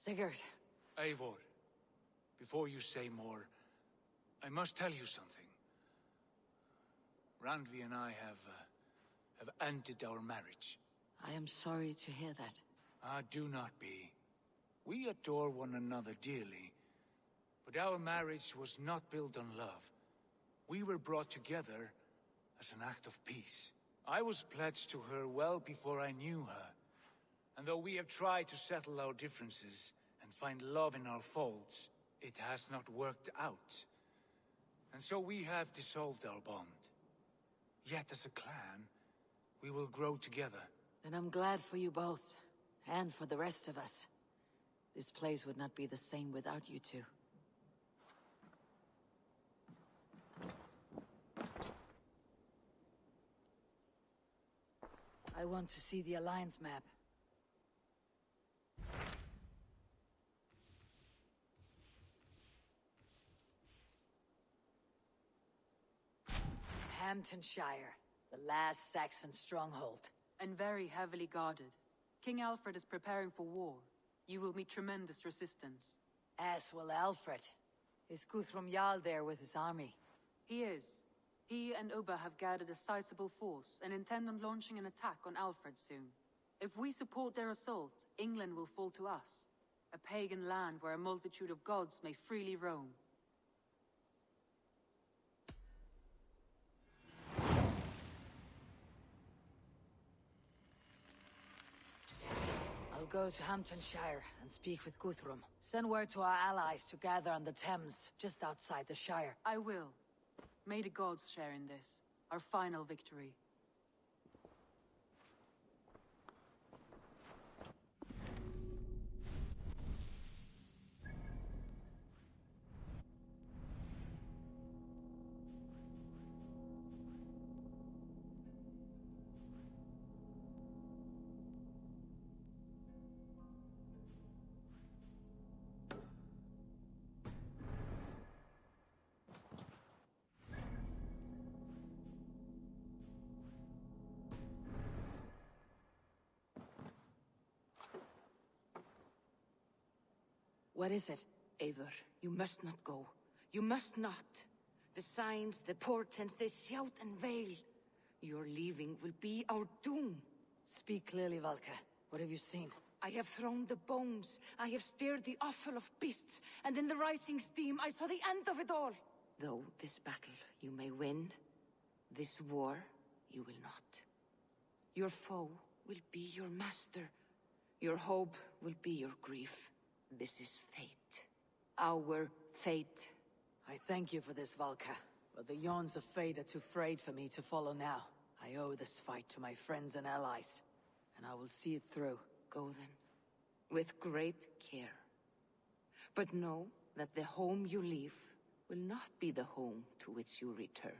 Sigurd. Eivor, before you say more, I must tell you something. Randvi and I have ended our marriage. I am sorry to hear that. Ah, do not be. We adore one another dearly, but our marriage was not built on love. We were brought together as an act of peace. I was pledged to her well before I knew her, and though we have tried to settle our differences and find love in our faults, it has not worked out. And so we have dissolved our bond. Yet as a clan, we will grow together. Then I'm glad for you both, and for the rest of us. This place would not be the same without you two. I want to see the Alliance map. Hamptonshire, the last Saxon stronghold. And very heavily guarded. King Alfred is preparing for war. You will meet tremendous resistance. As will Alfred. Is Guthrum Jarl there with his army? He is. He and Ubba have gathered a sizable force and intend on launching an attack on Alfred soon. If we support their assault, England will fall to us. A pagan land where a multitude of gods may freely roam. I'll go to Hamptonshire and speak with Guthrum. Send word to our allies to gather on the Thames, just outside the Shire. I will. May the gods share in this, our final victory. What is it? Eivor, you must not go. You must not. The signs, the portents, they shout and wail. Your leaving will be our doom. Speak clearly, Valka. What have you seen? I have thrown the bones. I have stirred the offal of beasts. And in the rising steam, I saw the end of it all. Though this battle you may win, this war you will not. Your foe will be your master. Your hope will be your grief. This is fate. Our fate. I thank you for this, Valka. But the yawns of fate are too frayed for me to follow now. I owe this fight to my friends and allies. And I will see it through. Go then. With great care. But know that the home you leave will not be the home to which you return.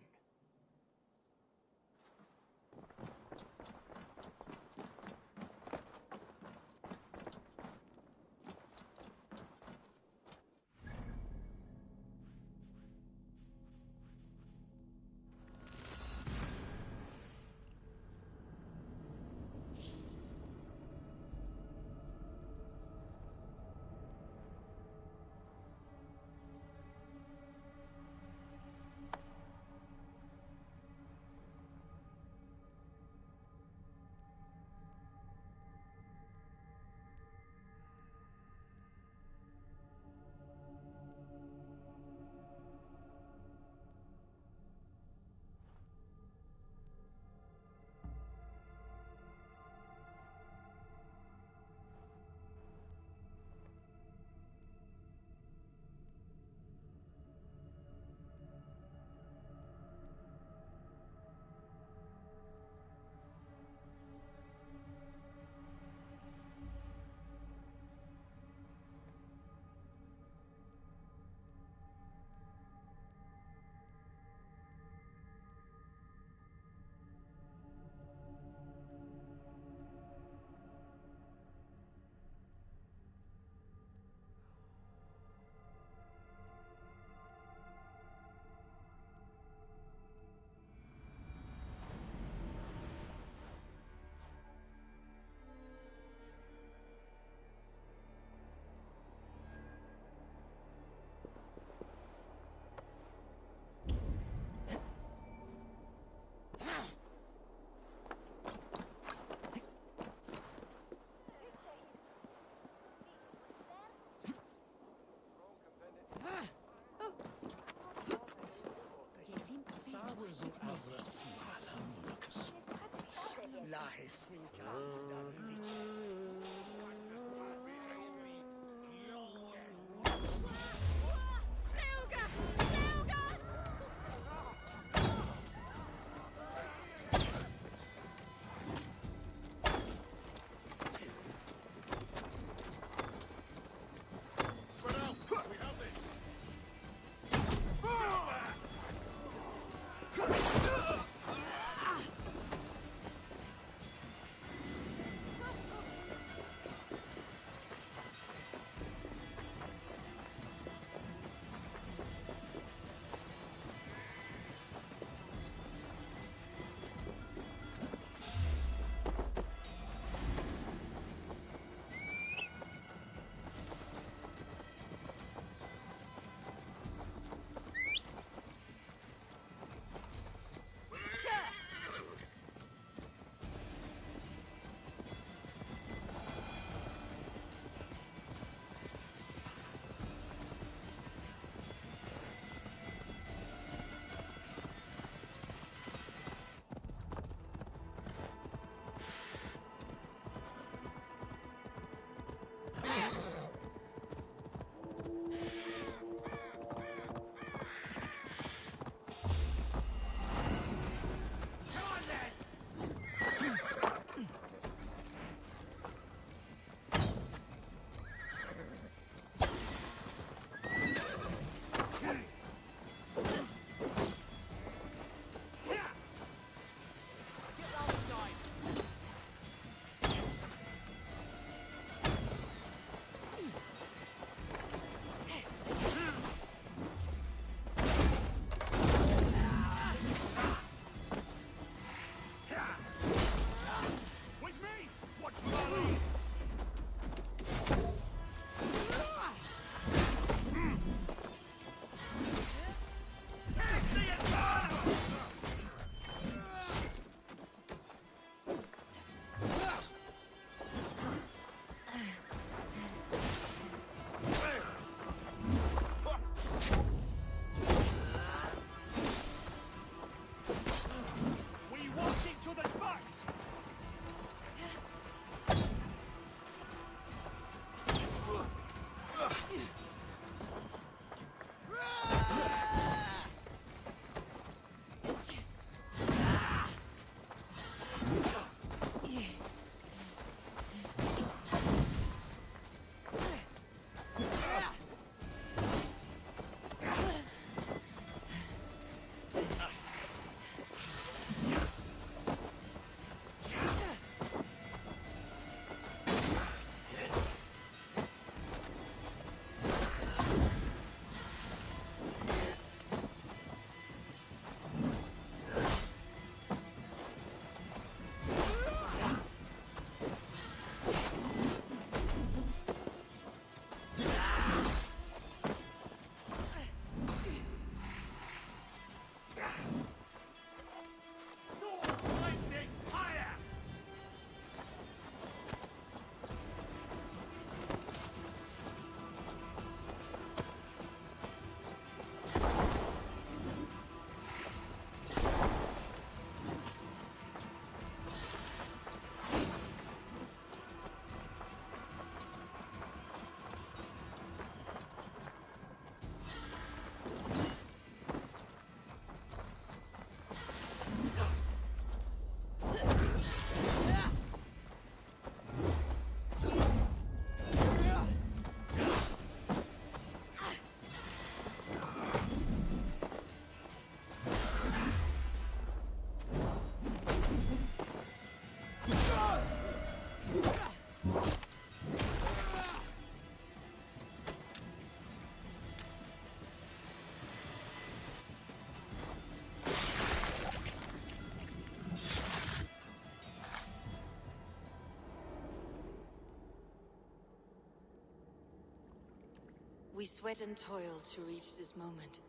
We sweat and toil to reach this moment.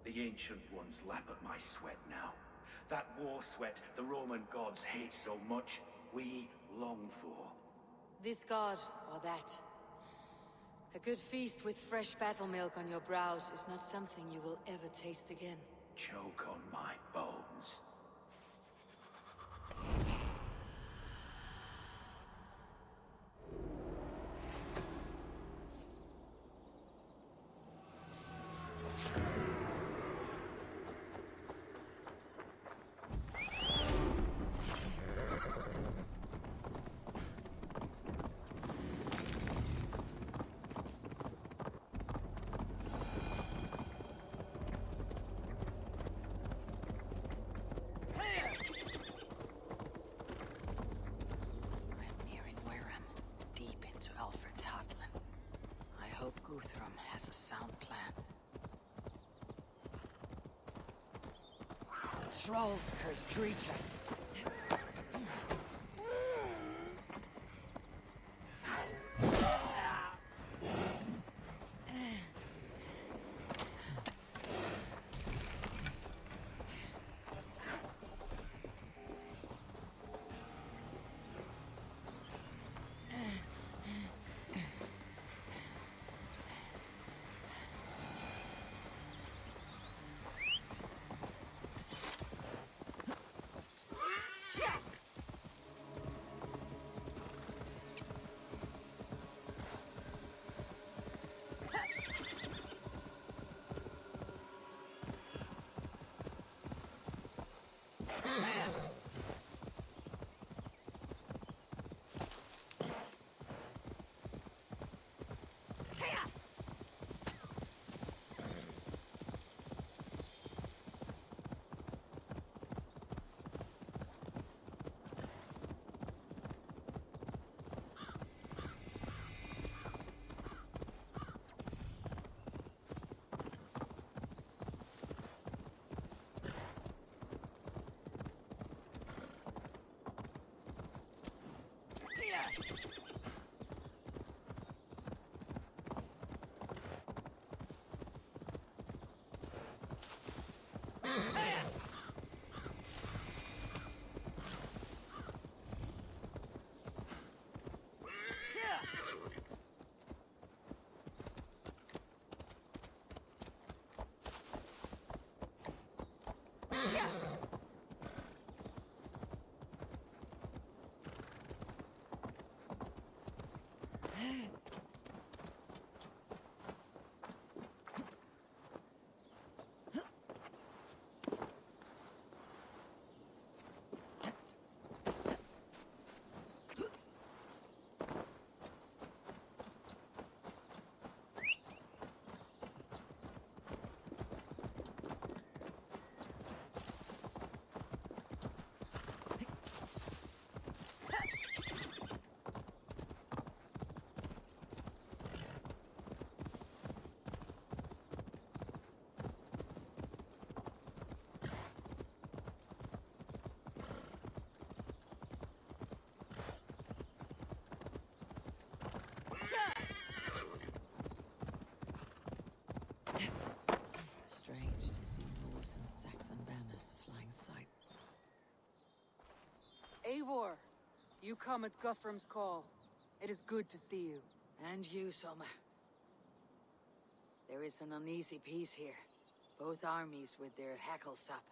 The Ancient Ones lap at my sweat now. That war sweat the Roman gods hate so much, we long for. This god, or that. A good feast with fresh battle milk on your brows is not something you will ever taste again. Choke on my bones. has a sound plan. Trolls, cursed creature. Strange to see Norse and Saxon banners flying sight. Eivor, you come at Guthrum's call. It is good to see you. And you, Soma. There is an uneasy peace here. Both armies with their hackles up.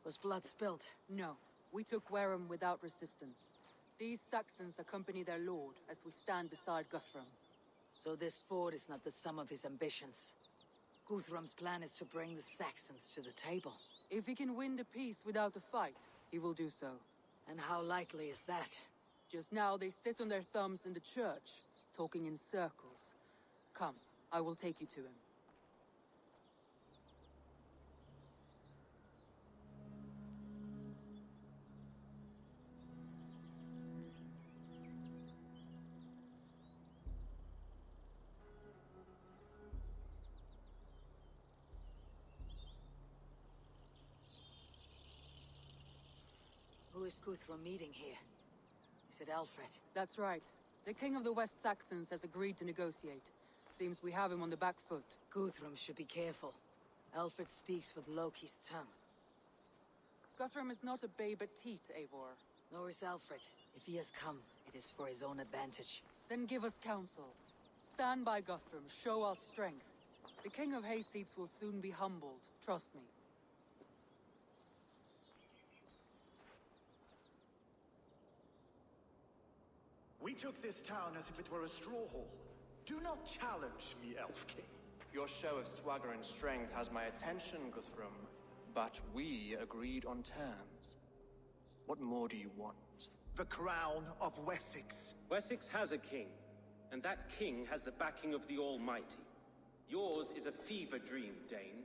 Was blood spilled? No, we took Wareham without resistance. These Saxons accompany their lord as we stand beside Guthrum. So this fort is not the sum of his ambitions. Guthrum's plan is to bring the Saxons to the table. If he can win the peace without a fight, he will do so. And how likely is that? Just now they sit on their thumbs in the church, talking in circles. Come, I will take you to him. Who is Guthrum meeting here? Is it Alfred? That's right. The king of the West Saxons has agreed to negotiate. Seems we have him on the back foot. Guthrum should be careful. Alfred speaks with Loki's tongue. Guthrum is not a babe at teat, Eivor. Nor is Alfred. If he has come, it is for his own advantage. Then give us counsel. Stand by Guthrum, show our strength. The king of Hayseeds will soon be humbled, trust me. We took this town as if it were a straw hall. Do not challenge me, Elf King. Your show of swagger and strength has my attention, Guthrum. But we agreed on terms. What more do you want? The crown of Wessex. Wessex has a king, and that king has the backing of the Almighty. Yours is a fever dream, Dane.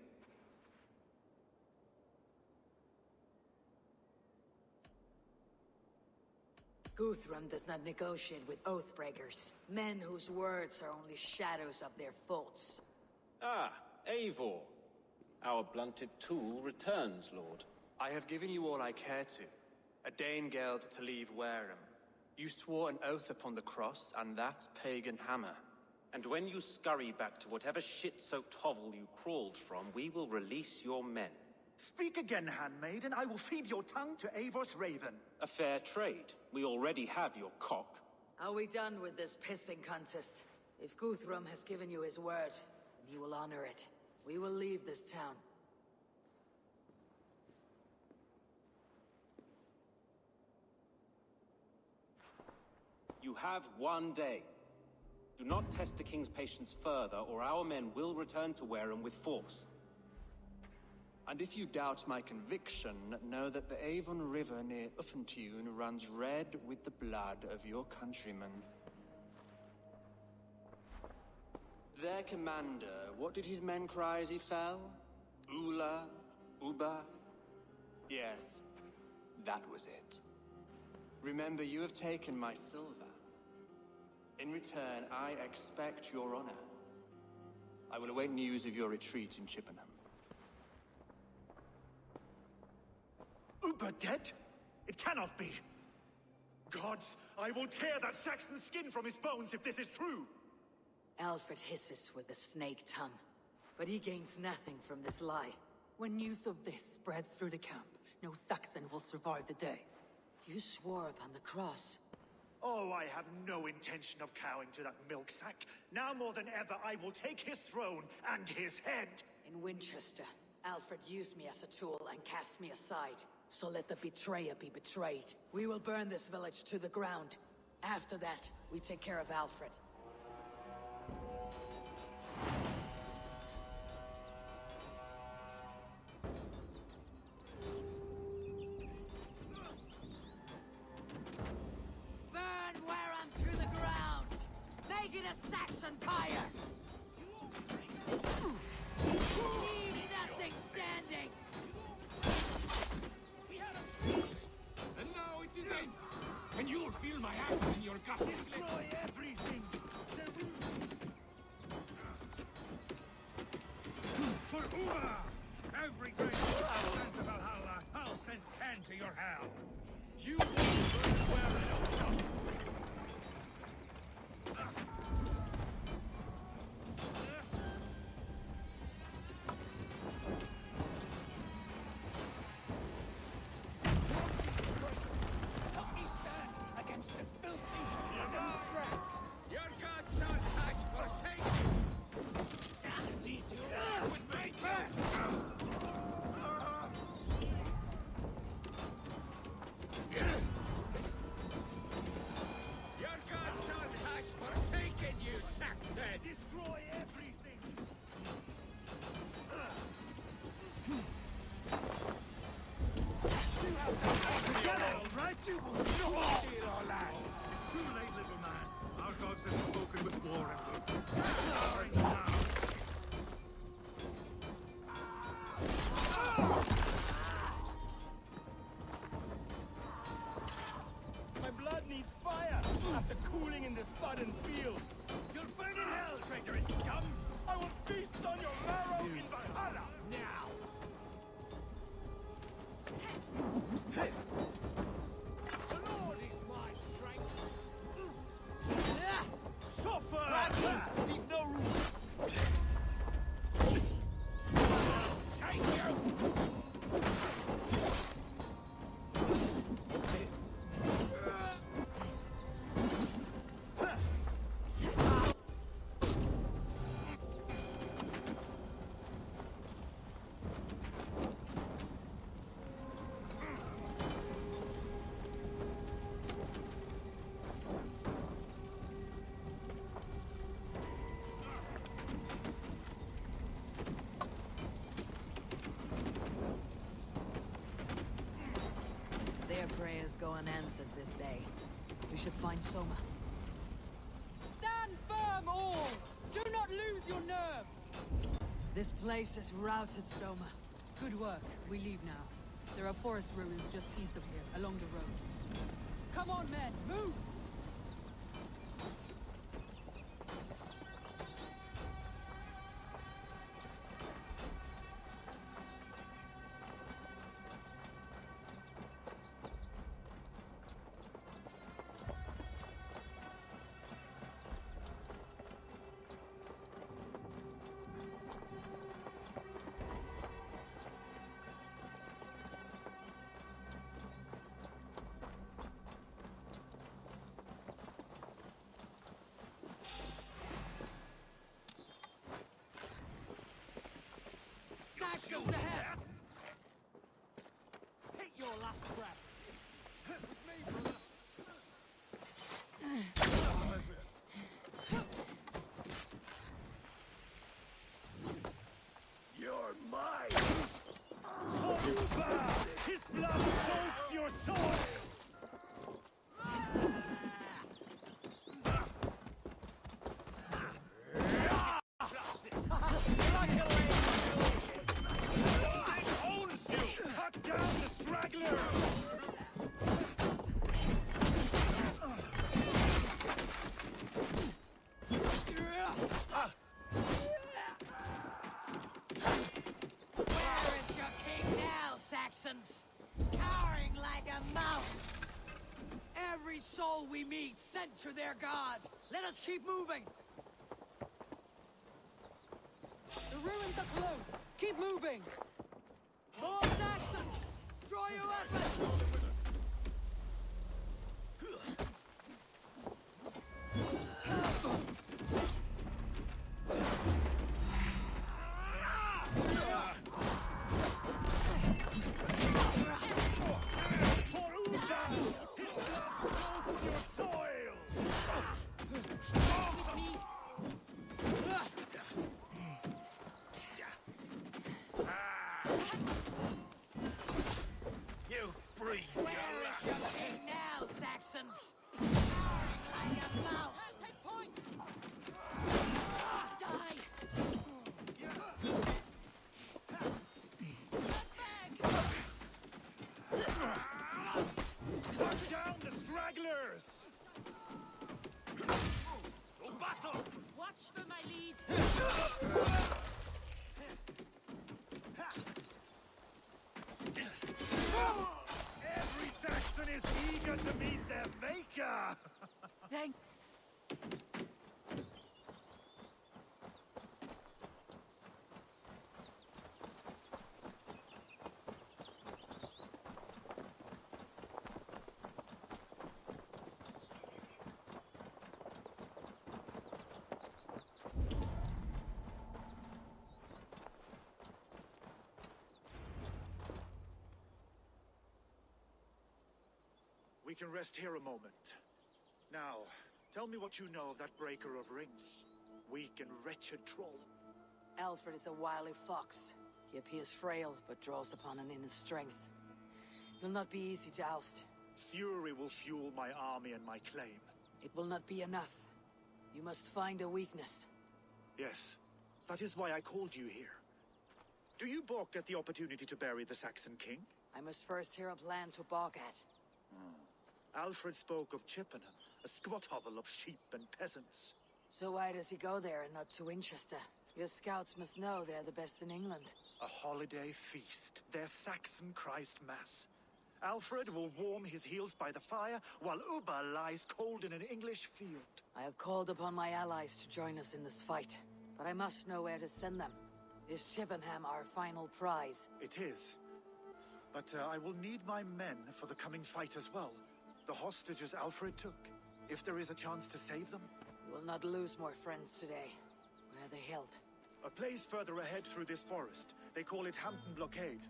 Guthrum does not negotiate with oathbreakers, men whose words are only shadows of their faults. Ah, Eivor. Our blunted tool returns, Lord. I have given you all I care to. A Danegeld to leave Wareham. You swore an oath upon the cross, and that pagan hammer. And when you scurry back to whatever shit-soaked hovel you crawled from, we will release your men. Speak again, handmaid, and I will feed your tongue to Eivor's raven. A fair trade. We already have your cock. Are we done with this pissing contest? If Guthrum has given you his word, he will honor it. We will leave this town. You have 1 day. Do not test the king's patience further, or our men will return to Wareham with force. And if you doubt my conviction, know that the Avon River near Uffentune runs red with the blood of your countrymen. Their commander, what did his men cry as he fell? Ula? Uba? Yes, that was it. Remember, you have taken my silver. In return, I expect your honor. I will await news of your retreat in Chippenham. Uber dead? It cannot be. Gods, I will tear that Saxon's skin from his bones if this is true. Alfred hisses with a snake tongue, but he gains nothing from this lie. When news of this spreads through the camp, no Saxon will survive the day. You swore upon the cross. Oh, I have no intention of cowing to that milk sack. Now more than ever, I will take his throne and his head. In Winchester, Alfred used me as a tool and cast me aside. So let the betrayer be betrayed. We will burn this village to the ground. After that, we take care of Alfred. Burn Wareham to the ground! Make it a Saxon pyre! Leave nothing standing! And now it is empty. And you'll feel my axe in your gut. Destroy everything! For Uber! Every great I'll send to Valhalla, I'll send 10 to your hell. You won't burn where it is stuck. After cooling in the sodden field. You'll burn in hell, traitorous scum! I will feast on your marrow in Valhalla! Now! The Lord is my strength! Suffer! Leave no room! Take you! Their prayers go unanswered this day. We should find Soma. Stand firm, all! Do not lose your nerve! This place is routed, Soma. Good work. We leave now. There are forest ruins just east of here, along the road. Come on, men, move! Saxons ahead! Take your last breath. With me, brother. You're mine! For Uber! His blood soaks your soul! Cut down the stragglers! Where is your king now, Saxons? Cowering like a mouse! Every soul we meet sent to their god! Let us keep moving! The ruins are close! Keep moving! More Saxons! Draw your weapons! For Uber! His blood soaks your soil! You breathe! Where is your king now, Saxons? Cowering like a mouse! Take point! Die! Cut down the stragglers! Battle! Watch for my lead. Every Saxon is eager to meet their maker! Thanks. We can rest here a moment. Now, tell me what you know of that breaker of rings. Weak and wretched troll. Alfred is a wily fox. He appears frail, but draws upon an inner strength. Will not be easy to oust. Fury will fuel my army and my claim. It will not be enough. You must find a weakness. Yes, that is why I called you here. Do you balk at the opportunity to bury the Saxon king? I must first hear a plan to balk at. Alfred spoke of Chippenham, a squat hovel of sheep and peasants. So why does he go there and not to Winchester? Your scouts must know they're the best in England. A holiday feast, their Saxon Christ Mass. Alfred will warm his heels by the fire, while Uba lies cold in an English field. I have called upon my allies to join us in this fight, but I must know where to send them. Is Chippenham our final prize? It is. But I will need my men for the coming fight as well. The hostages Alfred took. If there is a chance to save them. You will not lose more friends today. Where are they held? A place further ahead through this forest. They call it Hampton Blockade.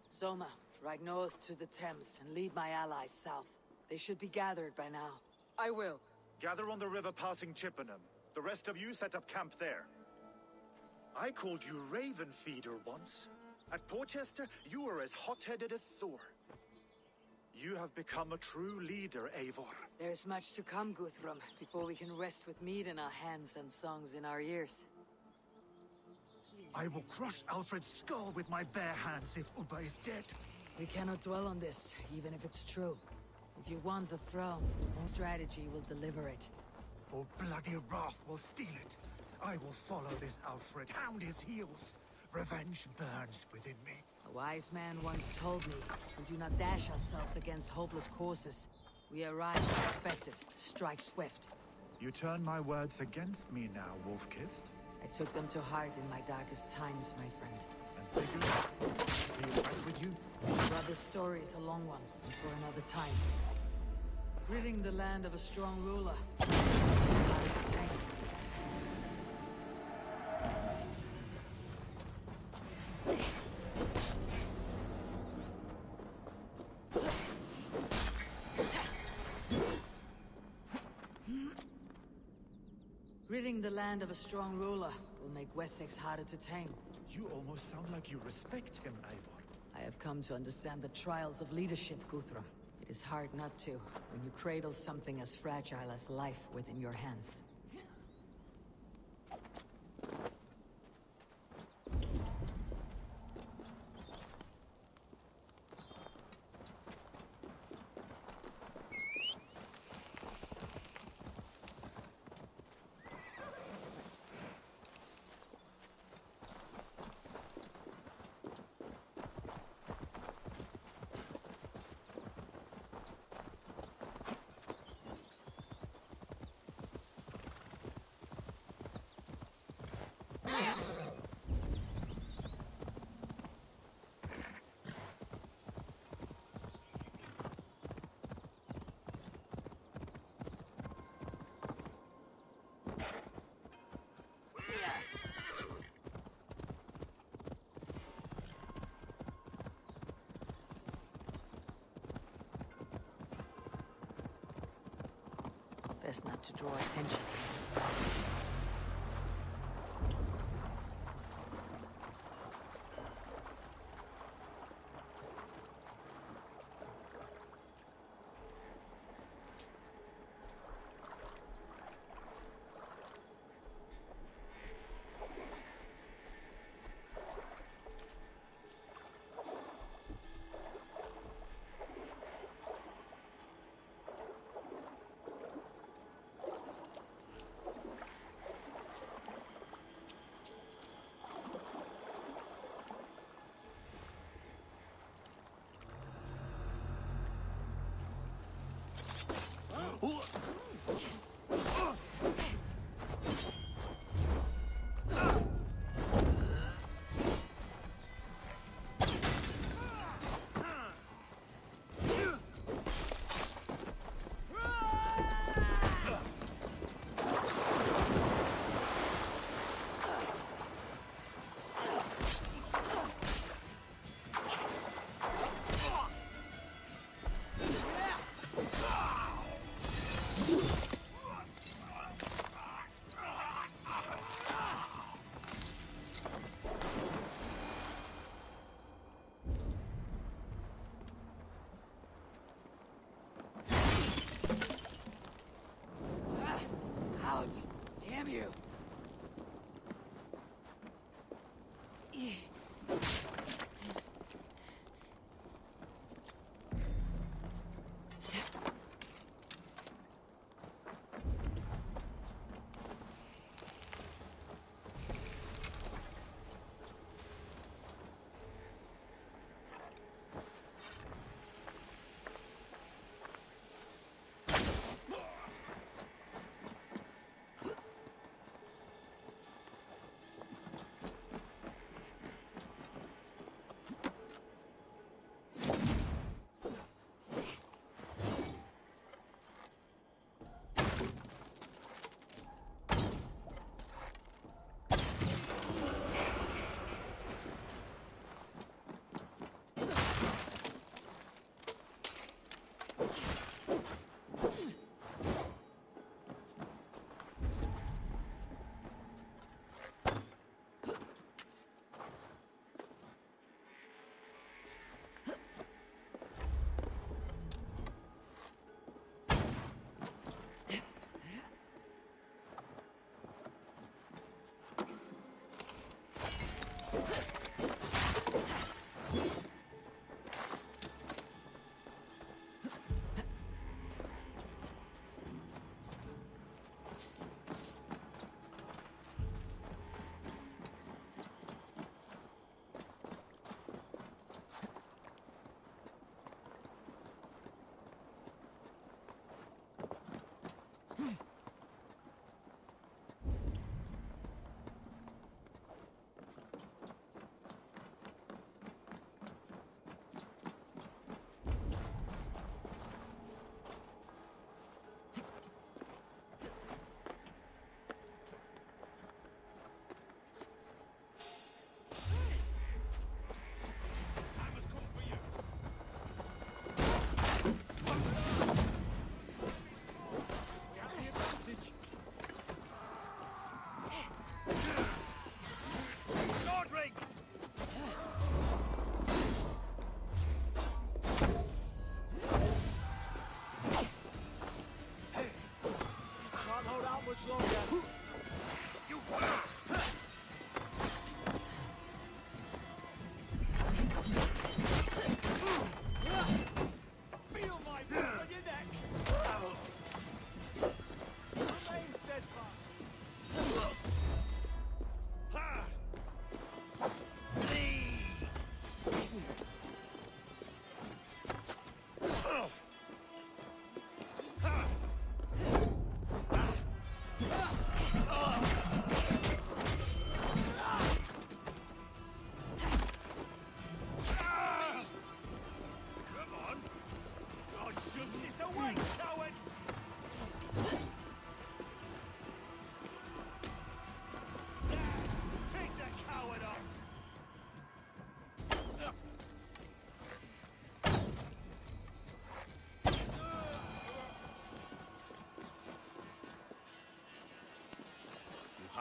Soma, ride north to the Thames and lead my allies south. They should be gathered by now. I will. Gather on the river passing Chippenham. The rest of you set up camp there. I called you Raven Feeder once. At Porchester, you were as hot-headed as Thor. You have become a true leader, Eivor. There's much to come, Guthrum, before we can rest with meat in our hands and songs in our ears. I will crush Alfred's skull with my bare hands if Uba is dead. We cannot dwell on this, even if it's true. If you want the throne, no strategy will deliver it. Or bloody wrath will steal it. I will follow this Alfred, hound his heels. Revenge burns within me. A wise man once told me, we do not dash ourselves against hopeless courses. We arrive unexpected, strike swift. You turn my words against me now, Wolf-Kissed? I took them to heart in my darkest times, my friend. And Sigurd? He is right with you? Brother's story is a long one, and for another time. Ridding the land of a strong ruler is hard to tame. Ridding the land of a strong ruler will make Wessex harder to tame. You almost sound like you respect him, Eivor. I have come to understand the trials of leadership, Guthrum. It is hard not to, when you cradle something as fragile as life within your hands. Best not to draw attention.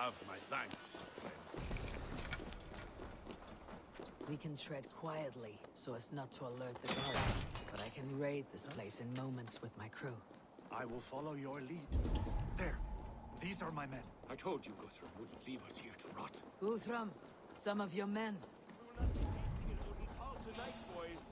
have my thanks. We can tread quietly, so as not to alert the guards. But I can raid this place in moments with my crew. I will follow your lead. There. These are my men. I told you Guthrum wouldn't leave us here to rot. Guthrum, some of your men. We will not be tasting it Odin's Hall tonight, boys.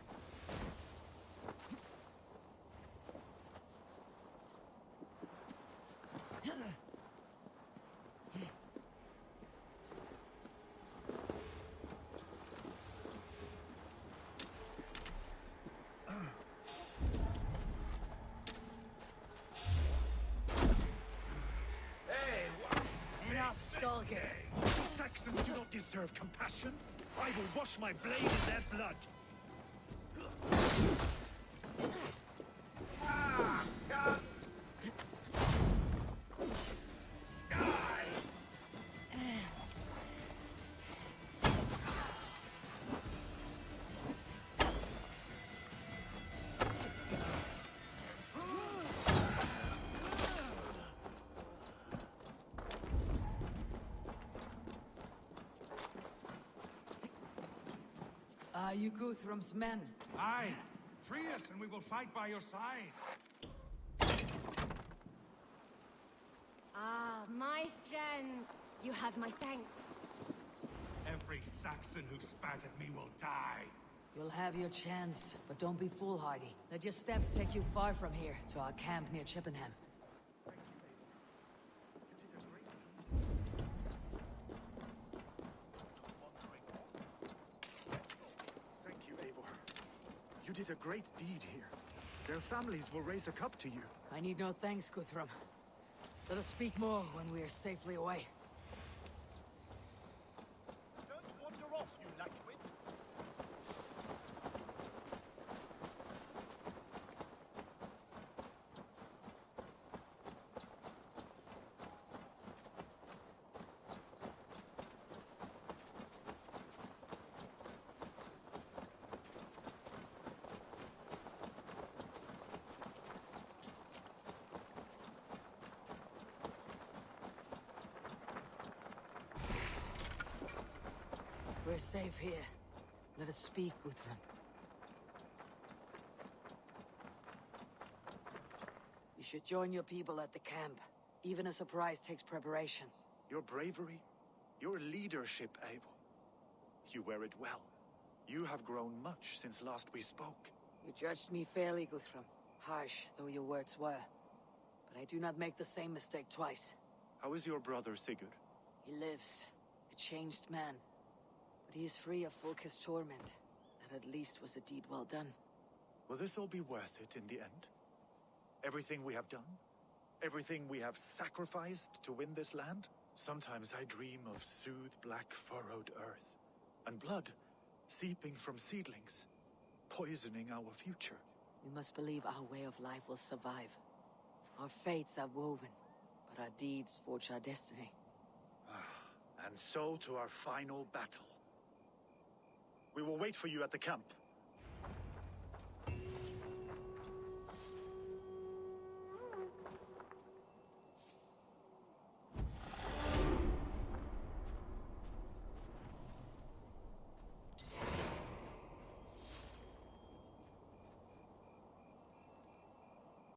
Enough skulking. The Saxons do not deserve compassion. I will wash my blade in their blood. Are you Guthrum's men? Aye. Free us and we will fight by your side. Ah, my friend. You have my thanks. Every Saxon who spat at me will die. You'll have your chance, but don't be foolhardy. Let your steps take you far from here, to our camp near Chippenham. Thank you, Eivor. You did a great deed here. Their families will raise a cup to you. I need no thanks, Guthrum. Let us speak more when we are safely away. Don't wander off, you lackwit. We're safe here. Let us speak, Guthrum. You should join your people at the camp. Even a surprise takes preparation. Your bravery, your leadership, Eivor. You wear it well. You have grown much since last we spoke. You judged me fairly, Guthrum. Harsh though your words were. But I do not make the same mistake twice. How is your brother, Sigurd? He lives. A changed man. But he is free of Folk's torment. That at least was a deed well done. Will this all be worth it in the end? Everything we have done? Everything we have sacrificed to win this land? Sometimes I dream of soothed black furrowed earth. And blood seeping from seedlings, poisoning our future. We must believe our way of life will survive. Our fates are woven, but our deeds forge our destiny. And so to our final battle. We will wait for you at the camp.